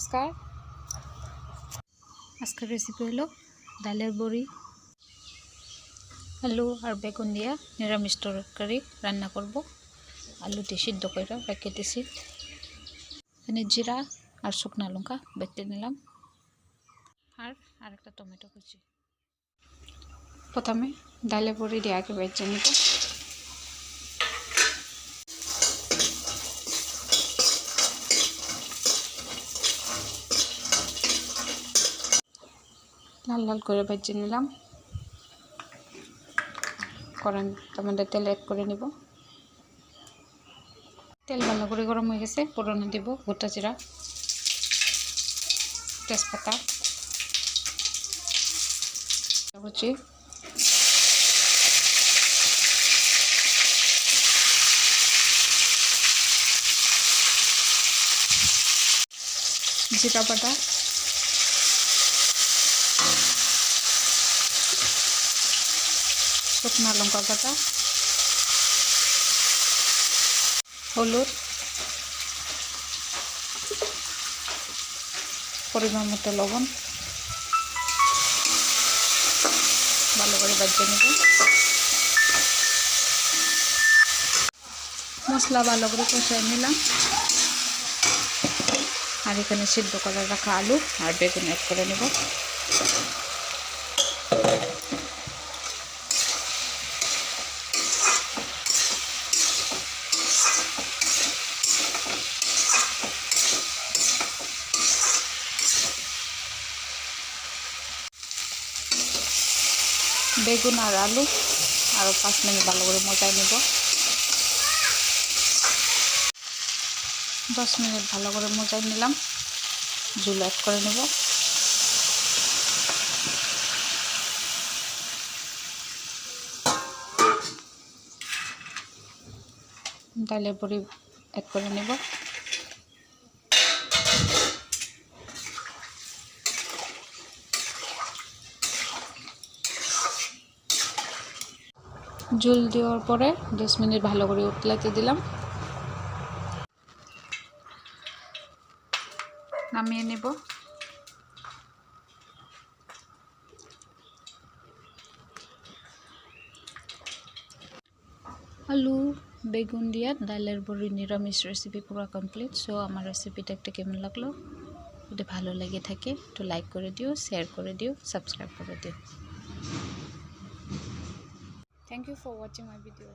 নমস্কার। আজকের রেসিপি হলো ডালের বড়ি, আলু আর বেগুন দিয়া নিরামিষ তরকারি রান্না করব। আলুটি সিদ্ধ করে রেখে দিয়েছি। এখানে জিরা আর শুকনো লঙ্কা বেটে নিলাম, আর আরেকটা টমেটো কুচি। প্রথমে ডালের বড়ি দিয়ে আগে বেটে নিব। লাল লাল করে ভেজে নিলাম। কড়াইতে মধ্যে তেল অ্যাড করে নিব। তেল ভালো করে গরম হয়ে গেছে, ফোড়নে দেব গোটা জিরা, তেজপাতা কুচি, জিরা বাটা, শুকনো লঙ্কা বাটা, হলুদ, পরিমাণ মতো লবণ, ভালো করে ভেজে নেব। মশলা ভালো করে কষিয়ে নিলাম, আর এখানে সিদ্ধ করে রাখা আলু আর বেগুন অ্যাড করে নেব। বেগুন আর আলু আরও 5 মিনিট ভালো করে মজায় নেব। 10 মিনিট ভালো করে মজায় নিলাম, ঝোল অ্যাড করে নেব। ডালের বড়ি অ্যাড করে নেব। ঝোল দেওয়ার পরে 10 মিনিট ভালো করে উতলাতে দিলাম, নামিয়ে নেব। আলু বেগুন দিয়া ডালের বড়ি নিরামিষ রেসিপি পুরো কমপ্লিট। সো আমার রেসিপিটা একটা কেমন লাগলো, যদি ভালো লেগে থাকে একটু লাইক করে দিও, শেয়ার করে দিও, সাবস্ক্রাইব করে দিও। Thank you for watching my video.